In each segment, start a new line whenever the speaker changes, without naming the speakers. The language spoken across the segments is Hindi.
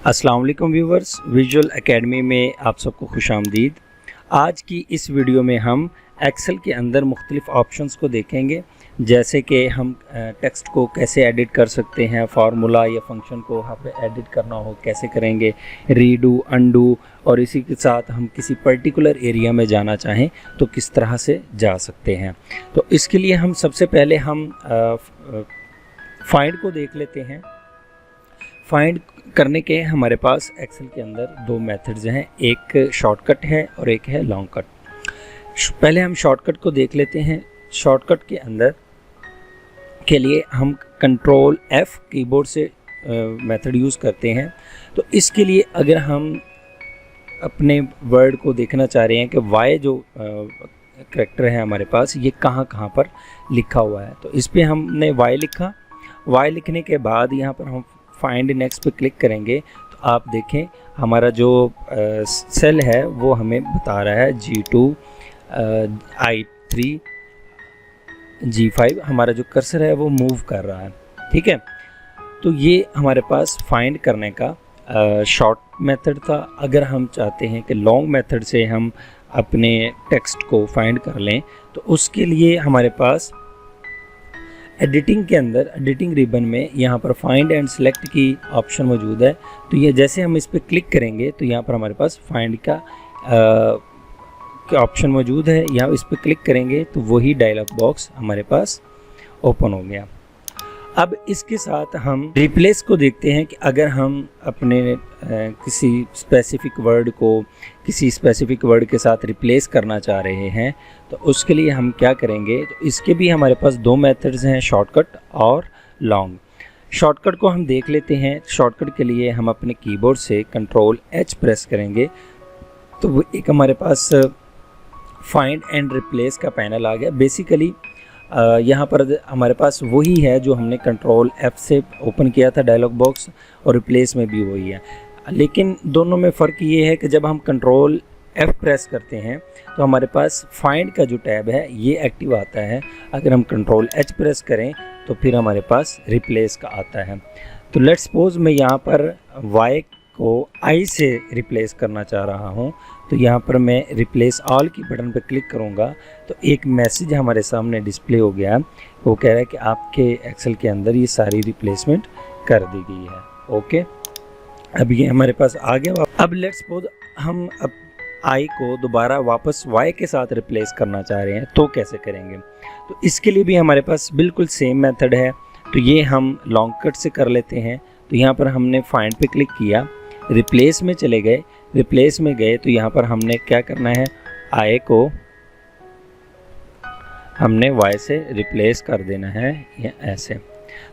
अस्सलाम वालेकुम व्यूवर्स, विजुअल एकेडमी में आप सबको खुशामदीद। आज की इस वीडियो में हम एक्सेल के अंदर मुख्तलिफ ऑप्शंस को देखेंगे, जैसे कि हम टेक्स्ट को कैसे एडिट कर सकते हैं, फार्मूला या फंक्शन को वहाँ पे एडिट करना हो कैसे करेंगे, रीडू, अनडू, और इसी के साथ हम किसी पर्टिकुलर एरिया में जाना चाहें तो किस तरह से जा सकते हैं। तो इसके लिए हम सबसे पहले हम फाइंड को देख लेते हैं। फाइंड करने के हमारे पास एक्सेल के अंदर दो मेथड्स हैं, एक शॉर्टकट है और एक है लॉन्ग कट। पहले हम शॉर्टकट को देख लेते हैं। शॉर्टकट के अंदर के लिए हम कंट्रोल F कीबोर्ड से मेथड यूज़ करते हैं। तो इसके लिए अगर हम अपने वर्ड को देखना चाह रहे हैं कि Y जो करैक्टर है हमारे पास ये कहाँ कहाँ पर लिखा हुआ है, तो इस पर हमने Y लिखा। Y लिखने के बाद यहाँ पर हम फाइंड नेक्स्ट पे क्लिक करेंगे तो आप देखें हमारा जो सेल है वो हमें बता रहा है G2, I3, G5। हमारा जो कर्सर है वो मूव कर रहा है, ठीक है। तो ये हमारे पास फाइंड करने का शॉर्ट मेथड था। अगर हम चाहते हैं कि लॉन्ग मेथड से हम अपने टेक्स्ट को फाइंड कर लें तो उसके लिए हमारे पास एडिटिंग के अंदर एडिटिंग रिबन में यहाँ पर फाइंड एंड सेलेक्ट की ऑप्शन मौजूद है। तो ये जैसे हम इस पर क्लिक करेंगे तो यहाँ पर हमारे पास फाइंड का ऑप्शन मौजूद है। यहाँ इस पर क्लिक करेंगे तो वही डायलॉग बॉक्स हमारे पास ओपन हो गया। अब इसके साथ हम रिप्लेस को देखते हैं कि अगर हम अपने किसी स्पेसिफिक वर्ड को किसी स्पेसिफिक वर्ड के साथ रिप्लेस करना चाह रहे हैं तो उसके लिए हम क्या करेंगे। तो इसके भी हमारे पास दो मेथड्स हैं, शॉर्टकट और लॉन्ग। शॉर्टकट को हम देख लेते हैं। शॉर्टकट के लिए हम अपने कीबोर्ड से कंट्रोल H प्रेस करेंगे तो वो एक हमारे पास फाइंड एंड रिप्लेस का पैनल आ गया। बेसिकली यहाँ पर हमारे पास वही है जो हमने कंट्रोल F से ओपन किया था डायलॉग बॉक्स, और रिप्लेस में भी वही है। लेकिन दोनों में फ़र्क ये है कि जब हम कंट्रोल F प्रेस करते हैं तो हमारे पास फाइंड का जो टैब है ये एक्टिव आता है। अगर हम कंट्रोल H प्रेस करें तो फिर हमारे पास रिप्लेस का आता है। तो लेट्स सपोज मैं यहाँ पर Y को I से रिप्लेस करना चाह रहा हूँ, तो यहाँ पर मैं रिप्लेस ऑल की बटन पर क्लिक करूँगा तो एक मैसेज हमारे सामने डिस्प्ले हो गया। वो कह रहा है कि आपके एक्सेल के अंदर ये सारी रिप्लेसमेंट कर दी गई है। ओके, अब ये हमारे पास आ गया। अब लेट्स सपोज हम अब I को दोबारा वापस Y के साथ रिप्लेस करना चाह रहे हैं तो कैसे करेंगे। तो इसके लिए भी हमारे पास बिल्कुल सेम मेथड है। तो ये हम लॉन्ग कट से कर लेते हैं। तो यहाँ पर हमने फाइंड पे क्लिक किया, रिप्लेस में चले गए। रिप्लेस में गए तो यहाँ पर हमने क्या करना है, I को हमने Y से रिप्लेस कर देना है, या ऐसे।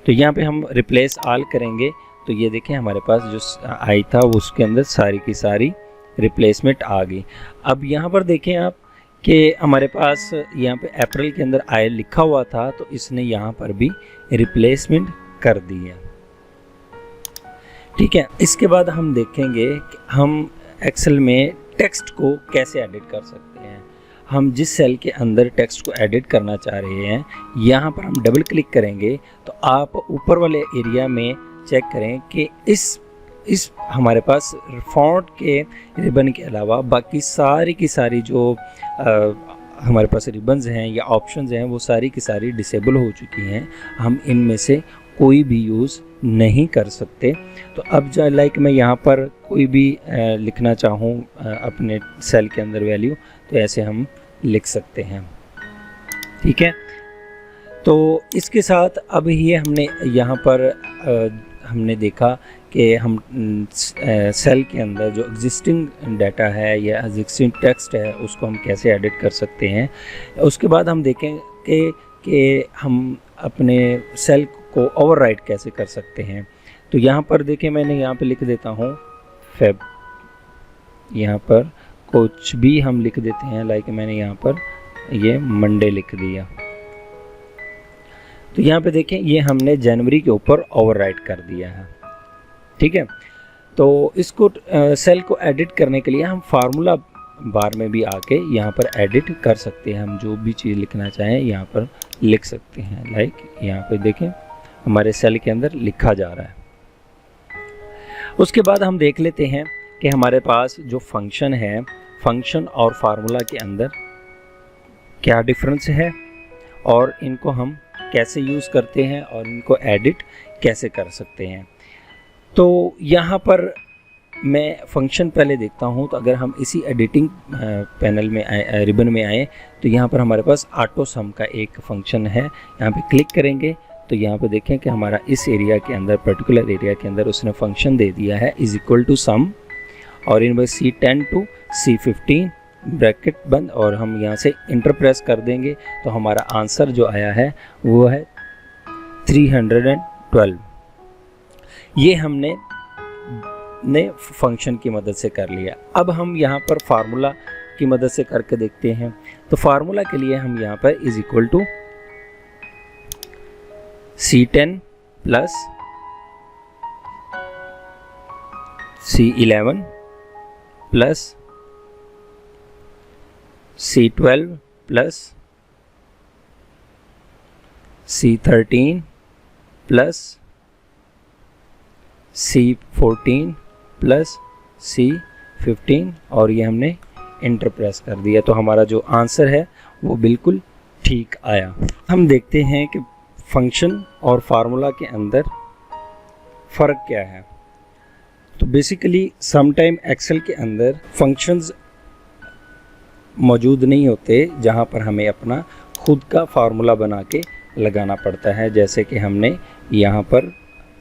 तो यहाँ पे हम रिप्लेस ऑल करेंगे तो ये देखें हमारे पास जो I था वो उसके अंदर सारी की सारी रिप्लेसमेंट आ गई। अब यहाँ पर देखें आप कि हमारे पास यहाँ पे अप्रैल के अंदर I लिखा हुआ था तो इसने यहाँ पर भी रिप्लेसमेंट कर दी है, ठीक है। इसके बाद हम देखेंगे कि हम एक्सेल में टेक्स्ट को कैसे एडिट कर सकते हैं। हम जिस सेल के अंदर टेक्स्ट को एडिट करना चाह रहे हैं यहाँ पर हम डबल क्लिक करेंगे तो आप ऊपर वाले एरिया में चेक करें कि इस हमारे पास फॉन्ट के रिबन के अलावा बाकी सारी की सारी जो हमारे पास रिबन्स हैं या ऑप्शंस हैं वो सारी की सारी डिसेबल हो चुकी हैं। हम इनमें से कोई भी यूज़ नहीं कर सकते। तो अब जो लाइक मैं यहाँ पर कोई भी लिखना चाहूँ अपने सेल के अंदर वैल्यू, तो ऐसे हम लिख सकते हैं, ठीक है। तो इसके साथ अब ये हमने यहाँ पर हमने देखा कि हम सेल के अंदर जो एग्जिस्टिंग डाटा है या एग्जिस्टिंग टेक्स्ट है उसको हम कैसे एडिट कर सकते हैं। उसके बाद हम देखेंगे कि हम अपने सेल को ओवरराइट कैसे कर सकते हैं। तो यहाँ पर देखें मैंने यहाँ पे लिख देता हूँ फेब, यहाँ पर कुछ भी हम लिख देते हैं, लाइक मैंने यहाँ पर ये मंडे लिख दिया। तो यहाँ पे देखें ये हमने जनवरी के ऊपर ओवरराइट कर दिया है, ठीक है। तो इसको सेल को एडिट करने के लिए हम फार्मूला बार में भी आके यहाँ पर एडिट कर सकते हैं। हम जो भी चीज़ लिखना चाहें यहाँ पर लिख सकते हैं। लाइक यहाँ पे देखें हमारे सेल के अंदर लिखा जा रहा है। उसके बाद हम देख लेते हैं कि हमारे पास जो फंक्शन है, फंक्शन और फार्मूला के अंदर क्या डिफरेंस है और इनको हम कैसे यूज़ करते हैं और इनको एडिट कैसे कर सकते हैं। तो यहाँ पर मैं फंक्शन पहले देखता हूँ। तो अगर हम इसी एडिटिंग पैनल में आए, रिबन में आए, तो यहाँ पर हमारे पास ऑटो सम का एक फंक्शन है। यहाँ पे क्लिक करेंगे तो यहाँ पे देखें कि हमारा इस एरिया के अंदर, पर्टिकुलर एरिया के अंदर उसने फंक्शन दे दिया है इज इक्वल टू सम, और इन C10 टू C15 ब्रैकेट बंद, और हम यहाँ से इंटर प्रेस कर देंगे तो हमारा आंसर जो आया है वो है 312। ये हमने फंक्शन की मदद से कर लिया। अब हम यहाँ पर फार्मूला की मदद से करके देखते हैं। तो फार्मूला के लिए हम यहाँ पर is equal to C10 plus C11 plus C12 plus C13 plus C14 plus C15, और ये हमने इंटर प्रेस कर दिया। तो हमारा जो आंसर है वो बिल्कुल ठीक आया। हम देखते हैं कि फंक्शन और फार्मूला के अंदर फ़र्क क्या है। तो बेसिकली समटाइम एक्सेल के अंदर फंक्शंस मौजूद नहीं होते जहाँ पर हमें अपना खुद का फार्मूला बना के लगाना पड़ता है, जैसे कि हमने यहाँ पर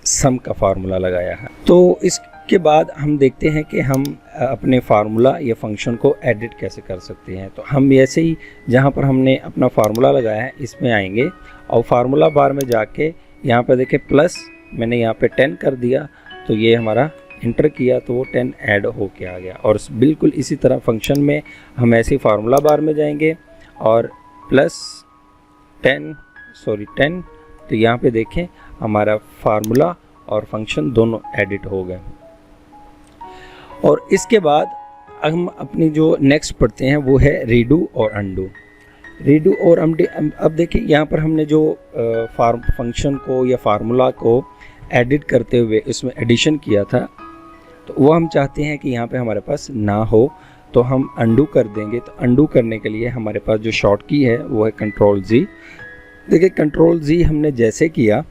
सम का फार्मूला लगाया है। तो इसके बाद हम देखते हैं कि हम अपने फार्मूला या फंक्शन को एडिट कैसे कर सकते हैं। तो हम ऐसे ही जहाँ पर हमने अपना फार्मूला लगाया है इसमें आएंगे और फार्मूला बार में जाके यहाँ पर देखें प्लस, मैंने यहाँ पे 10 कर दिया, तो ये हमारा इंटर किया तो वो 10 ऐड हो के आ गया। और बिल्कुल इसी तरह फंक्शन में हम ऐसे ही फार्मूला बार में जाएंगे और प्लस 10, तो यहाँ पे देखें हमारा फार्मूला और फंक्शन दोनों एडिट हो गए। और इसके बाद हम अपनी जो नेक्स्ट पढ़ते हैं वो है रीडू और अंडू। रीडू और अब देखिए यहाँ पर हमने जो फंक्शन को या फार्मूला को एडिट करते हुए इसमें एडिशन किया था, तो वो हम चाहते हैं कि यहाँ पे हमारे पास ना हो, तो हम अंडू कर देंगे। तो अंडू करने के लिए हमारे पास जो शॉर्ट की है वो है Ctrl+G। देखिए Ctrl+G हमने जैसे किया,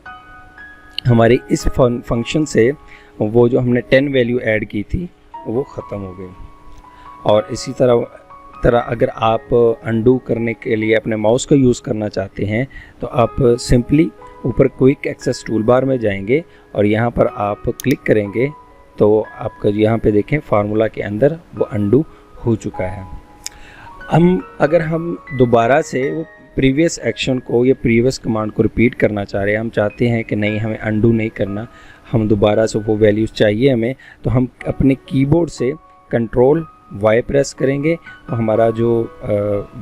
हमारी इस फंक्शन से वो जो हमने 10 वैल्यू ऐड की थी वो ख़त्म हो गई। और इसी तरह अगर आप अंडू करने के लिए अपने माउस का यूज़ करना चाहते हैं तो आप सिंपली ऊपर क्विक एक्सेस टूल बार में जाएंगे और यहाँ पर आप क्लिक करेंगे तो आपका यहाँ पे देखें फार्मूला के अंदर वो अंडू हो चुका है। अगर हम दोबारा से वो प्रीवियस एक्शन को या प्रीवियस कमांड को रिपीट करना चाह रहे हैं, हम चाहते हैं कि नहीं हमें अंडू नहीं करना, हम दोबारा से वो वैल्यूज़ चाहिए हमें, तो हम अपने कीबोर्ड से Ctrl+Y प्रेस करेंगे तो हमारा जो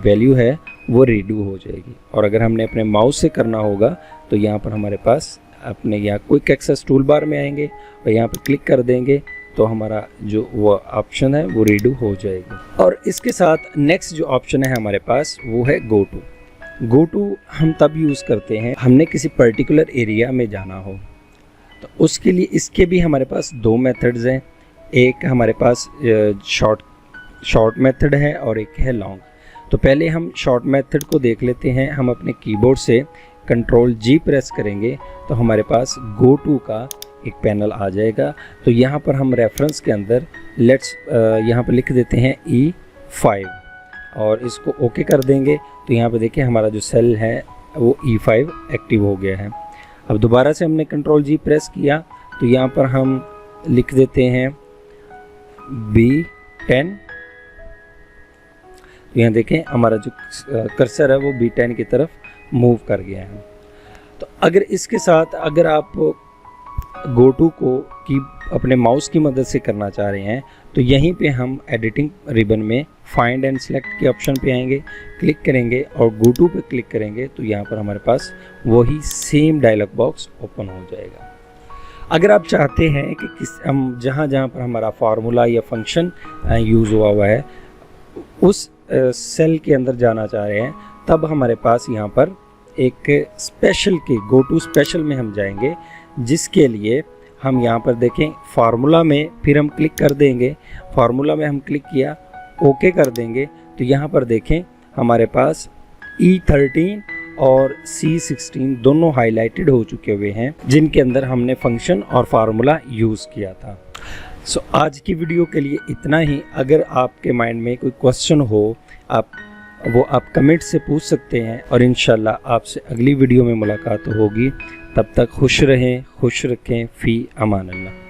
वैल्यू है वो रीडू हो जाएगी। और अगर हमने अपने माउस से करना होगा तो यहाँ पर हमारे पास अपने यहाँ क्विक एक्सेस टूल बार में आएंगे और यहाँ पर क्लिक कर देंगे तो हमारा जो वो ऑप्शन है वो रीडू हो जाएगी। और इसके साथ नेक्स्ट जो ऑप्शन है हमारे पास वो है गो टू हम तब यूज़ करते हैं हमने किसी पर्टिकुलर एरिया में जाना हो, तो उसके लिए इसके भी हमारे पास दो मेथड्स हैं। एक हमारे पास शॉर्ट मेथड है और एक है लॉन्ग। तो पहले हम शॉर्ट मेथड को देख लेते हैं। हम अपने कीबोर्ड से Ctrl+G प्रेस करेंगे तो हमारे पास गो टू का एक पैनल आ जाएगा। तो यहाँ पर हम रेफरेंस के अंदर यहाँ पर लिख देते हैं E5 और इसको ओके कर देंगे। तो यहाँ पे देखिए हमारा जो सेल है वो E5 एक्टिव हो गया है। अब दोबारा से हमने Ctrl+G प्रेस किया तो यहाँ पर हम लिख देते हैं B10। तो यहाँ देखें हमारा जो कर्सर है वो B10 की तरफ मूव कर गया है। तो अगर इसके साथ अगर आप गो टू को की अपने माउस की मदद से करना चाह रहे हैं तो यहीं पे हम एडिटिंग रिबन में फाइंड एंड सेलेक्ट के ऑप्शन पे आएंगे, क्लिक करेंगे और गो टू पे क्लिक करेंगे तो यहाँ पर हमारे पास वही सेम डायलॉग बॉक्स ओपन हो जाएगा। अगर आप चाहते हैं कि हम जहाँ पर हमारा फार्मूला या फंक्शन यूज़ हुआ है उस सेल के अंदर जाना चाह रहे हैं, तब हमारे पास यहाँ पर एक स्पेशल के गो टू स्पेशल में हम जाएंगे, जिसके लिए हम यहाँ पर देखें फार्मूला में फिर हम क्लिक कर देंगे। फार्मूला में हम क्लिक किया, ओके कर देंगे, तो यहाँ पर देखें हमारे पास E13 और C16 दोनों हाईलाइटेड हो चुके हुए हैं, जिनके अंदर हमने फंक्शन और फार्मूला यूज़ किया था। आज की वीडियो के लिए इतना ही। अगर आपके माइंड में कोई क्वेश्चन हो आप कमेंट से पूछ सकते हैं, और इंशाल्लाह आपसे अगली वीडियो में मुलाकात होगी। तब तक खुश रहें, खुश रखें, फ़ी अमान अल्लाह।